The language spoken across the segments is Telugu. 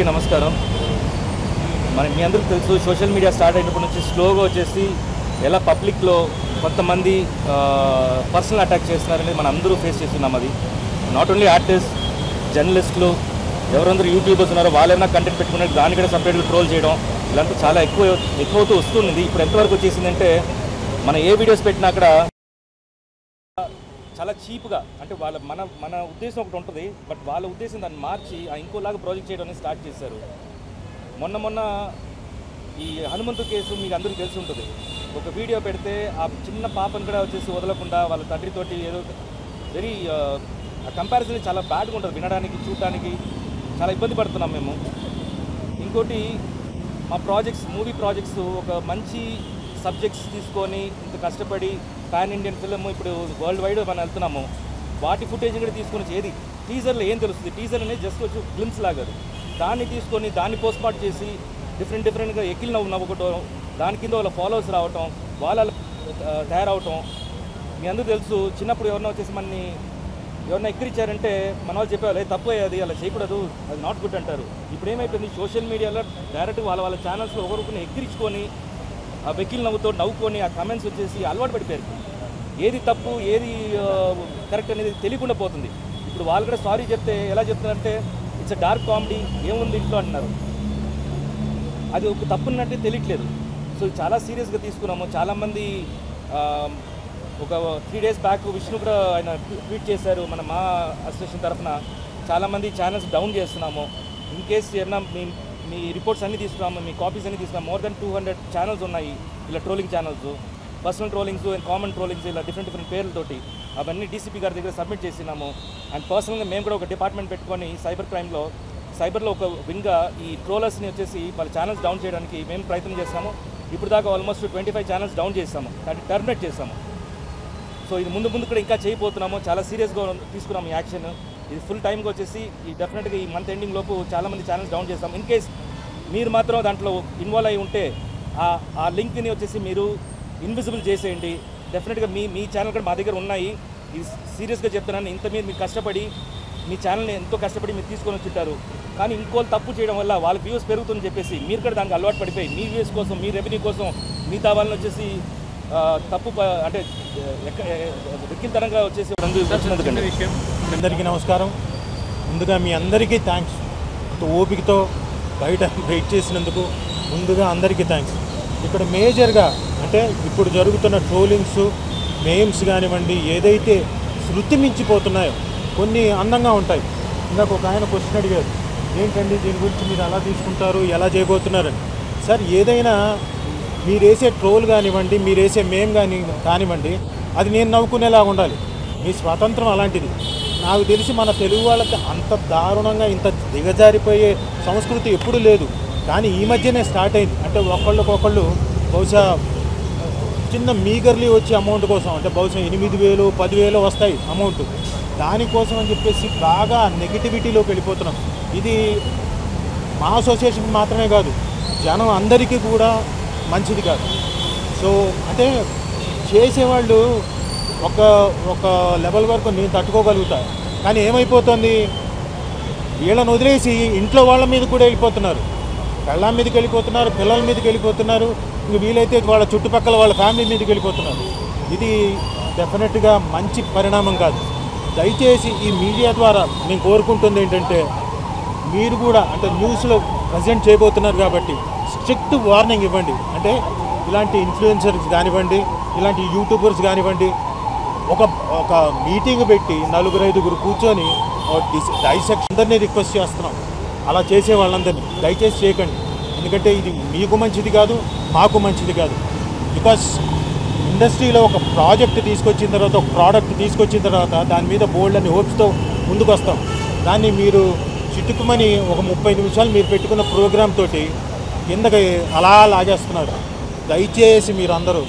నమస్కారం. మీ అందరికీ తెలుసు, సోషల్ మీడియా స్టార్ట్ అయినప్పటి నుంచి స్లోగా వచ్చేసి ఎలా పబ్లిక్లో కొంతమంది పర్సనల్ అటాక్ చేస్తున్నారనేది మనం అందరూ ఫేస్ చేస్తున్నాం. అది నాట్ ఓన్లీ ఆర్టిస్ట్, జర్నలిస్టులు, ఎవరందరూ యూట్యూబర్స్ ఉన్నారో వాళ్ళైనా కంటెంట్ పెట్టుకున్నట్టు దాన్ని కూడా సపరేట్గా ట్రోల్ చేయడం ఇలాంటి చాలా ఎక్కువవుతూ వస్తుంది. ఇప్పుడు ఎంతవరకు వచ్చేసిందంటే మనం ఏ వీడియోస్ పెట్టినా అక్కడ చాలా చీప్గా, అంటే మన ఉద్దేశం ఒకటి ఉంటుంది, బట్ వాళ్ళ ఉద్దేశం దాన్ని మార్చి ఇంకోలాగా ప్రాజెక్ట్ చేయడం అనేది స్టార్ట్ చేశారు. మొన్న ఈ హనుమంతు కేసు మీకు అందరికీ తెలిసి ఉంటుంది. ఒక వీడియో పెడితే ఆ చిన్న పాపను కూడా వచ్చేసి వదలకుండా వాళ్ళ తండ్రితోటి ఏదో వెరీ ఆ కంపారిజన్ చాలా బ్యాడ్గా ఉంటుంది, వినడానికి చూడడానికి చాలా ఇబ్బంది పడుతున్నాం మేము. ఇంకోటి మా మూవీ ప్రాజెక్ట్స్ ఒక మంచి సబ్జెక్ట్స్ తీసుకొని ఇంత కష్టపడి పాన్ ఇండియన్ ఫిల్మ్ ఇప్పుడు వరల్డ్ వైడ్ మనం వెళ్తున్నాము. వాటి ఫుటేజ్ కూడా తీసుకొని ఏది టీజర్లో ఏం తెలుస్తుంది, టీజర్ అనేది జస్ట్ వచ్చి గ్లిమ్స్ లాగా, దాన్ని తీసుకొని దాన్ని పోస్ట్మార్ట్ చేసి డిఫరెంట్గా ఎక్కిల్ నవ్వుకోవటం, దాని కింద వాళ్ళ ఫాలోవర్స్ రావటం, వాళ్ళ తయారవటం. మీ అందరూ తెలుసు, చిన్నప్పుడు ఎవరన్నా వచ్చేసి మనని ఎవరన్నా ఎక్కిరిచ్చారంటే మన వాళ్ళు చెప్పేవాళ్ళు తప్పు అది అలా చేయకూడదు, అది నాట్ గుడ్ అంటారు. ఇప్పుడు ఏమైపోయింది, సోషల్ మీడియాలో డైరెక్ట్గా వాళ్ళ ఛానల్స్లో ఒకరిని ఎక్కిరించుకొని ఆ వెకిల్ నవ్వుకొని ఆ కమెంట్స్ వచ్చేసి అలవాటు పడిపోయారు. ఏది తప్పు ఏది కరెక్ట్ అనేది తెలియకుండా పోతుంది. ఇప్పుడు వాళ్ళు కూడా సారీ చెప్తే ఎలా చెప్తున్నారంటే ఇట్స్ డార్క్ కామెడీ, ఏముంది ఇంట్లో అంటున్నారు. అది ఒక తప్పున్నట్టే తెలియట్లేదు. సో చాలా సీరియస్గా తీసుకున్నాము. చాలామంది ఒక 3 days బ్యాక్ విష్ణు కూడా ఆయన ట్వీట్ చేశారు, మా అసోసియేషన్ తరఫున చాలామంది ఛానల్స్ డౌన్ చేస్తున్నాము. ఇన్ కేస్ ఏమన్నా మీ రిపోర్ట్స్ అన్నీ తీసుకున్నాము, మీ కాపీస్ అన్నీ తీసుకున్నాము. మోర్ దెన్ 200 ఛానల్స్ ఉన్నాయి ఇలా trolling channels, personal trollings and common trollings, ఇలా డిఫరెంట్ పేర్లతోటి అవన్నీ డీసీపీ గారి దగ్గర సబ్మిట్ చేసినాము. అండ్ పర్సనల్గా మేము కూడా ఒక డిపార్ట్మెంట్ పెట్టుకొని సైబర్లో ఒక వింగ్గా ఈ ట్రోలర్స్ని వచ్చేసి వాళ్ళ ఛానల్స్ డౌన్ చేయడానికి మేము ప్రయత్నం చేస్తాము. ఇప్పుడు దాకా ఆల్మోస్ట్ 25 ఛానల్స్ డౌన్ చేస్తాము, దాన్ని టర్మినేట్ చేస్తాము. సో ఇది ముందు కూడా ఇంకా చేయబోతున్నాము. చాలా సీరియస్గా తీసుకున్నాము ఈ యాక్షన్. ఇది ఫుల్ టైంకి వచ్చేసి ఈ డెఫినెట్గా ఈ మంత్ ఎండింగ్ లోపు చాలామంది ఛానల్స్ డౌన్ చేస్తాం. ఇన్ కేస్ మీరు మాత్రం దాంట్లో ఇన్వాల్వ్ అయి ఉంటే ఆ లింక్ని వచ్చేసి మీరు ఇన్విజిబుల్ చేసేయండి. డెఫినెట్గా మీ ఛానల్ కూడా మా దగ్గర ఉన్నాయి. ఇది సీరియస్గా చెప్తున్నాను. ఇంత మీరు కష్టపడి మీ ఛానల్ని ఎంతో కష్టపడి మీరు తీసుకొని వచ్చింటారు, కానీ ఇంకోళ్ళు తప్పు చేయడం వల్ల వాళ్ళ వ్యూస్ పెరుగుతుందని చెప్పేసి మీరు కూడా దానికి అలవాటు పడిపోయి మీ వ్యూస్ కోసం, మీ రెవెన్యూ కోసం మిగతా వాళ్ళని వచ్చేసి తప్పు అంటే వెక్కిల్తనంగా వచ్చేసి విషయం. అందరికీ నమస్కారం. ముందుగా మీ అందరికీ థ్యాంక్స్. ఓపికతో బయట వెయిట్ చేసినందుకు ముందుగా అందరికీ థ్యాంక్స్. ఇక్కడ మేజర్గా అంటే ఇప్పుడు జరుగుతున్న ట్రోలింగ్స్, మేమ్స్ కానివ్వండి, ఏదైతే శృతి మించిపోతున్నాయో కొన్ని అందంగా ఉంటాయి. ఇందాక ఒక ఆయన క్వశ్చన్ అడిగారు, ఏంటండి దీని గురించి మీరు అలా తీసుకుంటారు, ఎలా చేయబోతున్నారని. సార్, ఏదైనా మీరు వేసే ట్రోల్ కానివ్వండి, మీరు వేసే మేమ్ కానివ్వండి, అది నేను నవ్వుకునేలాగా ఉండాలి. మీ స్వాతంత్రం అలాంటిది. నాకు తెలిసి మన తెలుగు వాళ్ళకి అంత దారుణంగా ఇంత దిగజారిపోయే సంస్కృతి ఎప్పుడూ లేదు, కానీ ఈ మధ్యనే స్టార్ట్ అయింది. అంటే ఒకళ్ళు బహుశా చిన్న మీగర్లీ వచ్చే అమౌంట్ కోసం, అంటే బహుశా 8,000 10,000 వస్తాయి అమౌంట్, దానికోసం అని చెప్పేసి బాగా నెగిటివిటీలోకి వెళ్ళిపోతున్నాం. ఇది మా అసోసియేషన్ మాత్రమే కాదు, జనం అందరికీ కూడా మంచిది కాదు. సో అంటే చేసేవాళ్ళు ఒక లెవెల్ వరకు నేను తట్టుకోగలుగుతా, కానీ ఏమైపోతుంది, వీళ్ళని వదిలేసి ఇంట్లో వాళ్ళ మీద కూడా వెళ్ళిపోతున్నారు, పెళ్ళాం మీదకి వెళ్ళిపోతున్నారు, పిల్లల మీదకి వెళ్ళిపోతున్నారు, ఇంక వీలైతే వాళ్ళ చుట్టుపక్కల వాళ్ళ ఫ్యామిలీ మీదకి వెళ్ళిపోతున్నారు. ఇది డెఫినెట్గా మంచి పరిణామం కాదు. దయచేసి ఈ మీడియా ద్వారా నేను కోరుకుంటుంది ఏంటంటే, మీరు కూడా అంటే న్యూస్లో ప్రజెంట్ చేయబోతున్నారు కాబట్టి స్ట్రిక్ట్ వార్నింగ్ ఇవ్వండి. అంటే ఇలాంటి ఇన్ఫ్లుయెన్సర్స్ కానివ్వండి, ఇలాంటి యూట్యూబర్స్ కానివ్వండి, ఒక మీటింగ్ పెట్టి 4-5 కూర్చొని డైసెక్షన్ అందరినీ రిక్వెస్ట్ చేస్తున్నాం. అలా చేసే వాళ్ళందరినీ దయచేసి చేయకండి. ఎందుకంటే ఇది మీకు మంచిది కాదు, మాకు మంచిది కాదు. బికాస్ ఇండస్ట్రీలో ఒక ప్రాజెక్ట్ తీసుకొచ్చిన తర్వాత, ఒక ప్రోడక్ట్ తీసుకొచ్చిన తర్వాత దాని మీద బోల్డ్ అని హోప్స్తో ముందుకు వస్తాం. దాన్ని మీరు చిట్టుకుమని ఒక 30 నిమిషాలు మీరు పెట్టుకున్న ప్రోగ్రామ్ తోటి కిందకి అలా లాగేస్తున్నారు. దయచేసి మీరు అందరూ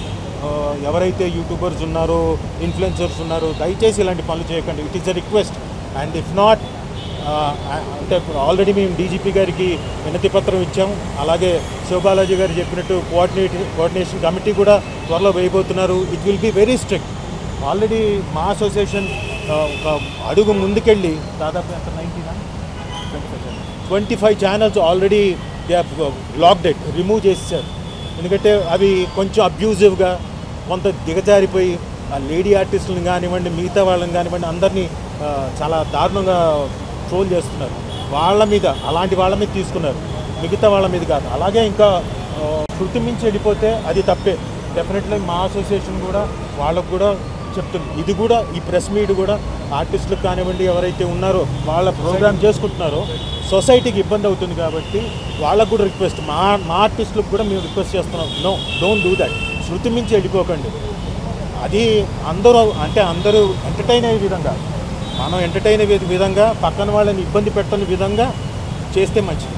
ఎవరైతే యూట్యూబర్స్ ఉన్నారో, ఇన్ఫ్లుయెన్సర్స్ ఉన్నారో, దయచేసి ఇలాంటి పనులు చేయకండి. It is a request. And if not అంటే ఆల్రెడీ మేము డీజీపీ గారికి వినతి పత్రం ఇచ్చాము. అలాగే శివబాలాజీ గారు చెప్పినట్టు కోఆర్డినేషన్ కమిటీ కూడా త్వరలో వేయబోతున్నారు. It will be very strict. Already మా అసోసియేషన్ ఒక అడుగు ముందుకెళ్ళి దాదాపు ఎంత 19 25 channels already they blocked it, remove చేసేసారు. ఎందుకంటే అవి కొంచెం అబ్యూజివ్గా కొంత దిగజారిపోయి ఆ లేడీ ఆర్టిస్టులను కానివ్వండి, మిగతా వాళ్ళని కానివ్వండి, అందరినీ చాలా దారుణంగా ట్రోల్ చేస్తున్నారు. వాళ్ళ మీద, అలాంటి వాళ్ళ మీద తీసుకున్నారు, మిగతా వాళ్ళ మీద కాదు. అలాగే ఇంకా శృతి మించి వెళ్ళిపోతే అది తప్పే. డెఫినెట్లీ మా అసోసియేషన్ కూడా వాళ్ళకు కూడా చెప్తుంది. ఇది కూడా ఈ ప్రెస్ మీట్ కూడా ఆర్టిస్టులకు కానివ్వండి, ఎవరైతే ఉన్నారో వాళ్ళ ప్రోగ్రామ్ చేసుకుంటున్నారో సొసైటీకి ఇబ్బంది అవుతుంది కాబట్టి వాళ్ళకు కూడా రిక్వెస్ట్, మా ఆర్టిస్టులకు కూడా మేము రిక్వెస్ట్ చేస్తున్నాం, నో, డోంట్ డూ దట్. శృతి మించి వెళ్ళిపోకండి. అది అందరూ ఎంటర్టైన్ అయ్యే విధంగా, మనం ఎంటర్టైన్ అయ్యే విధంగా, పక్కన వాళ్ళని ఇబ్బంది పెట్టని విధంగా చేస్తే మంచిది.